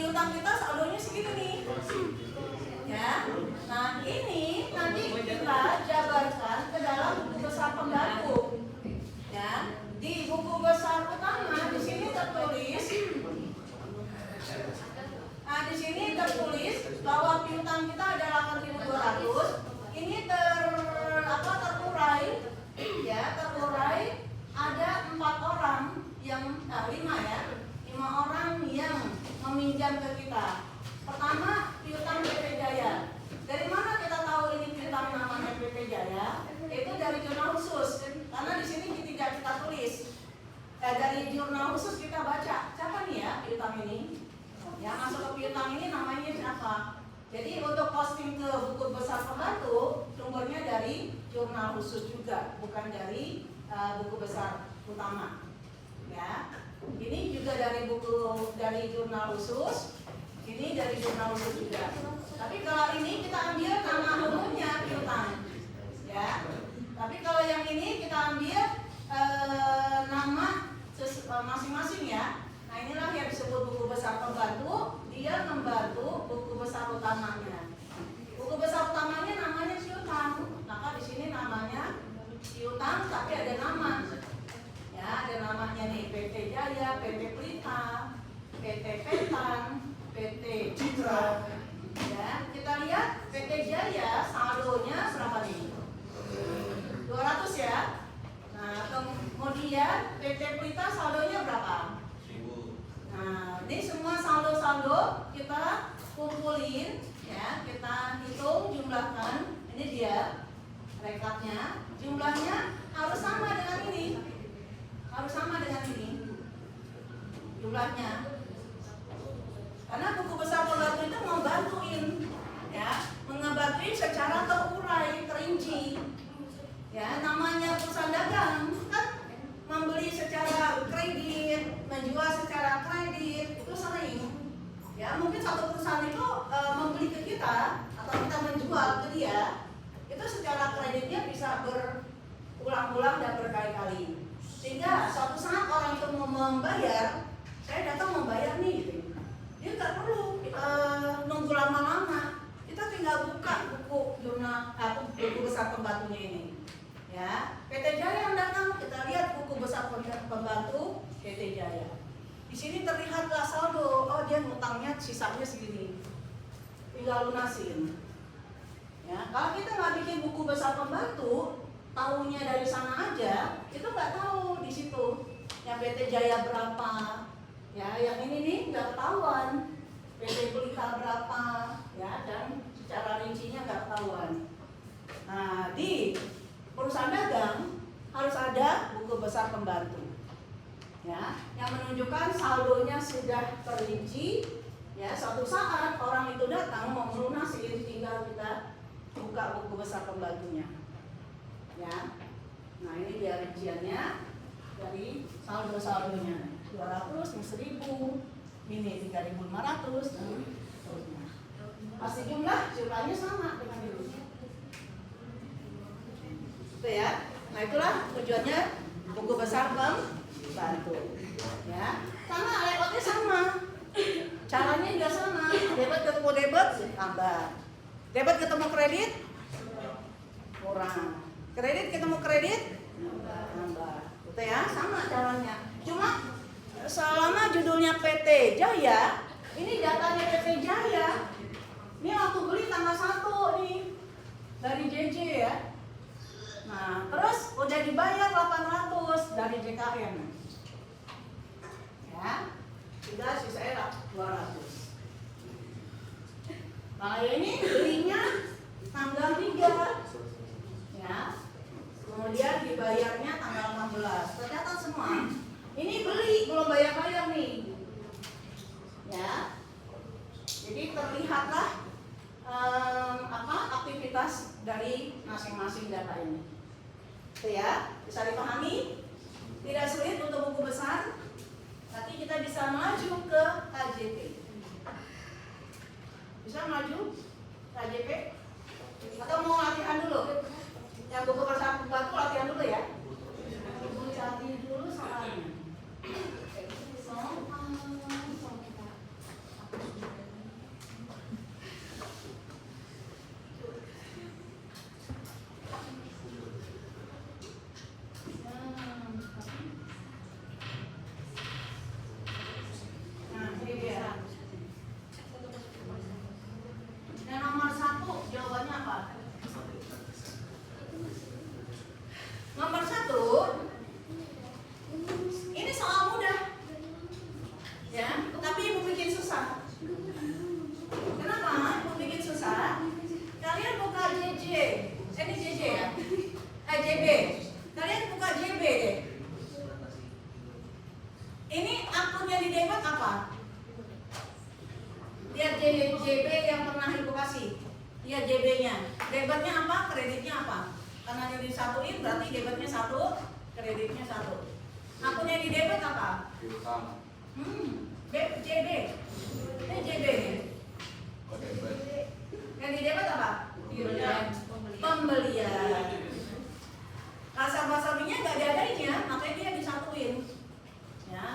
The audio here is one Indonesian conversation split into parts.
piutang kita saldonya segini nih. Ya. Nah, ini nanti kita jabarkan ke dalam buku besar pembantu. Ya. Di buku besar utama di sini tertulis. Nah, di sini tertulis bahwa piutang kita ada 8.200. Ini terkurai, ya, terkurai ada 4 orang yang 5 orang yang meminjam ke kita. Pertama, piutang PT Jaya. Dari mana kita tahu ini piutang namanya PT Jaya? Itu dari jurnal khusus. Karena di sini tidak kita tulis. Dari jurnal khusus kita baca. Siapa nih ya piutang ini? Ya, masuk ke piutang ini namanya siapa? Jadi untuk posting ke buku besar pembantu, sumbernya dari jurnal khusus juga, bukan dari buku besar utama. Ya, ini juga dari jurnal khusus, ini dari jurnal khusus juga. Tapi kalau ini kita ambil nama umumnya piutang, ya. Tapi kalau yang ini kita ambil nama masing-masing ya. Nah, inilah yang disebut buku besar pembantu. Dia membantu buku besar utamanya. Buku besar utamanya namanya piutang. Maka di sini namanya piutang, tapi ada nama. Ya, ada namanya nih, PT Jaya, PT Pelita, PT Petan, PT Citra. Ya, kita lihat PT Jaya saldonya berapa nih? 200 ya. Nah, kemudian PT Pelita saldonya berapa? Nah, ini semua saldo-saldo kita kumpulin, ya, kita hitung, jumlahkan. Ini dia rekapnya. Jumlahnya harus sama dengan ini, harus sama dengan ini jumlahnya. Karena buku besar pembantu itu membantuin, ya, mengebantuin secara terurai, terinci. Ya, namanya perusahaan dagang kan membeli secara kredit, menjual secara kredit, itu sering. Ya, mungkin satu perusahaan itu membeli ke kita atau kita menjual ke dia, itu secara kreditnya bisa berulang-ulang dan berkali-kali. Sehingga suatu saat orang itu mau membayar, saya datang membayar nih, gitu. Dia nggak perlu nunggu lama-lama. Kita tinggal buka buku besar pembantunya ini. Ya, PT Jaya yang datang, kita lihat buku besar pembantu PT Jaya. Di sini terlihatlah saldo. Oh, dia ngutangnya sisanya segini, tinggal lunasin. Ya, kalau kita nggak bikin buku besar pembantu, tahunya dari sana aja, itu nggak tahu di situ. Yang PT Jaya berapa? Ya, yang ini nih nggak ketahuan. PT Pelita berapa? Ya, dan secara rincinya nggak ketahuan. Nah, di perusahaan dagang harus ada buku besar pembantu, ya, yang menunjukkan saldonya sudah terinci. Ya, suatu saat orang itu datang mau melunasi, tinggal kita buka buku besar pembantunya. Ya, nah ini dia rinciannya dari saldo-saldonya 200, 1.000, ini 3.500 dan seterusnya. Pasti jumlahnya sama dengan itu. Itu ya. Nah, itulah tujuannya buku besar pembantu. Ya. Karena layoutnya sama. Caranya juga sama. Debit ketemu debit tambah. Debit ketemu kredit kurang. Kredit ketemu kredit tambah. Itu ya, sama caranya. Cuma selama judulnya PT Jaya, ini datanya PT Jaya. Ini waktu beli tanggal 1 nih dari JJ ya. Nah, terus udah dibayar 800 dari JKM. Ya. Tinggal sisanya 200. Nah, ini belinya tanggal 3. Ya. Kemudian dibayarnya tanggal 16. Tercatat semua. Ini beli belum bayar-bayar nih. Ya. Jadi terlihatlah aktivitas dari masing-masing data ini. Itu ya, bisa dipahami? Tidak sulit untuk buku besar. Nanti kita bisa maju ke KJP. Bisa maju KJP? Atau mau latihan dulu? Yang buku besar pembantu latihan dulu ya. Cari dulu soalnya. JB yang pernah Ibu kasih. Iya, JB-nya. Debitnya apa? Kreditnya apa? Karena yang disatuin berarti debitnya 1, kreditnya 1. Akun yang di debit apa? Piutang. JB. Ini JB nih. Yang di debit apa? Pembelian. Nasabah-nasabahnya nggak diadainya, makanya dia disatuin. Ya.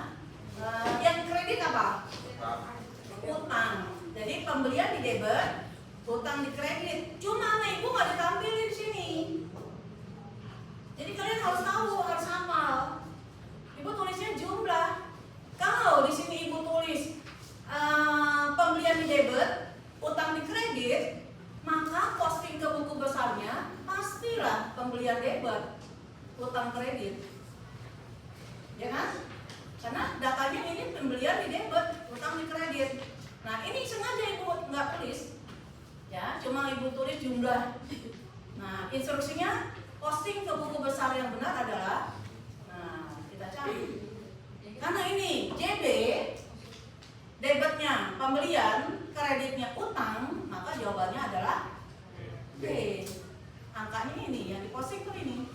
Yang kredit apa? Utang. Jadi pembelian di debit, utang di kredit. Cuma sama Ibu nggak ditampilin di sini. Jadi kalian harus tahu, harus hafal. Ibu tulisnya jumlah. Kalau di sini Ibu tulis pembelian di debit, utang di kredit, maka posting ke buku besarnya pastilah pembelian debit, utang kredit. Ya kan? Karena datanya ini pembelian di debit, utang di kredit. Nah, ini sengaja Ibu nggak tulis. Ya, cuma Ibu tulis jumlah. Nah, instruksinya posting ke buku besar yang benar adalah, nah, kita cari. Karena ini JB, debitnya pembelian, kreditnya utang, maka jawabannya adalah B. Angkanya ini yang diposting tuh ini,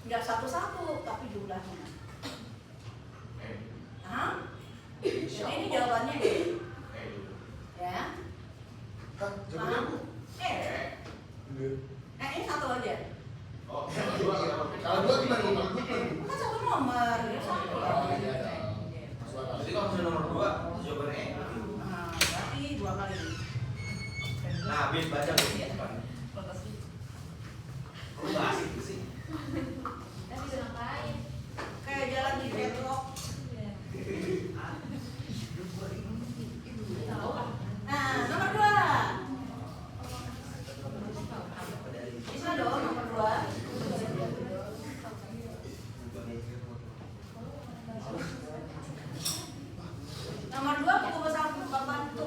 nggak satu-satu tapi jumlahnya. Nah, jadi ini jawabannya D. Ya. Jawabannya Bu? Ini satu aja. Oh, kalau 2 gimana? Kan satu nomor, ya satu. Jadi kalau misalnya nomor 2, jawabannya E. Nah, berarti 2 kali. Nah, Bin baca Bu. Kok nggak asik sih? Kayak jalan di bedrock. Nah, nomor 2. Bisa dong nomor 2. Nomor 2 buku besar pembantu.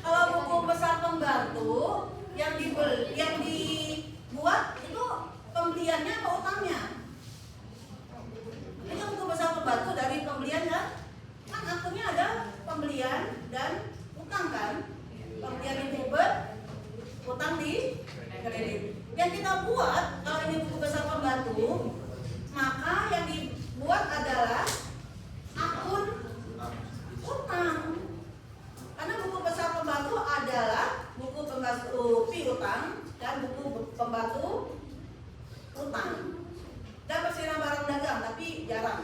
Kalau buku besar pembantu yang dibuat itu pembeliannya apa utangnya? Itu buku besar pembantu dari pembelian kan? Kan akunnya ada pembelian dan utang kan? Pembelian di debit, utang di kredit. Yang kita buat kalau ini buku besar pembantu, maka yang dibuat adalah akun utang. Karena buku besar pembantu adalah buku pembantu piutang dan buku pembantu utang. Dan persiapan barang dagang tapi jarang.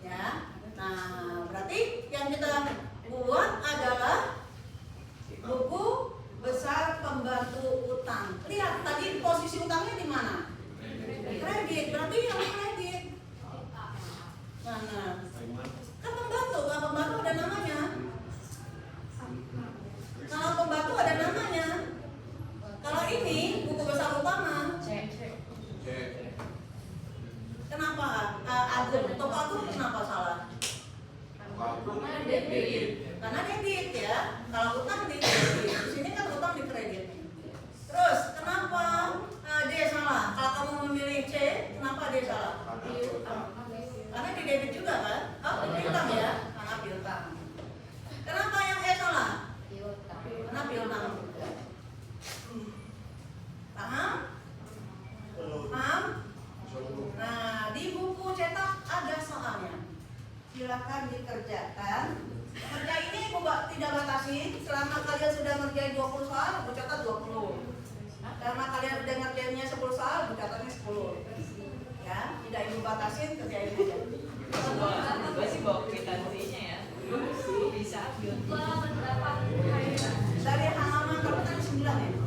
Ya. Nah, berarti yang kita buat adalah buku besar pembantu utang. Lihat tadi posisi utangnya di mana? Kredit. Berarti yang kredit. Mana? Kan pembantu, kalau pembantu ada namanya. Kalau pembantu ada namanya. Kalau ini buku besar utama. Kenapa? Toko agung kenapa salah? Karena debit ya. Kalau utang di kredit. Di sini kan utang di kredit. Terus kenapa D salah? Kalau kamu memilih C, kenapa D salah? Karena di debit juga kan? Oh, piutang ya. Karena piutang. Kenapa yang E salah? Karena piutang. Paham? Paham? Nah, di buku cetak ada soalnya. Silakan dikerjakan. Kerja ini Ibu tidak batasi. Selama kalian sudah ngerjain 20 soal, Ibu catat 20. Selama kalian sudah ngerjainnya 10 soal, Ibu catatnya 10. Ya, tidak Ibu batasin, kerjain aja. Gue sih bawa kwitansinya ya. Bisa.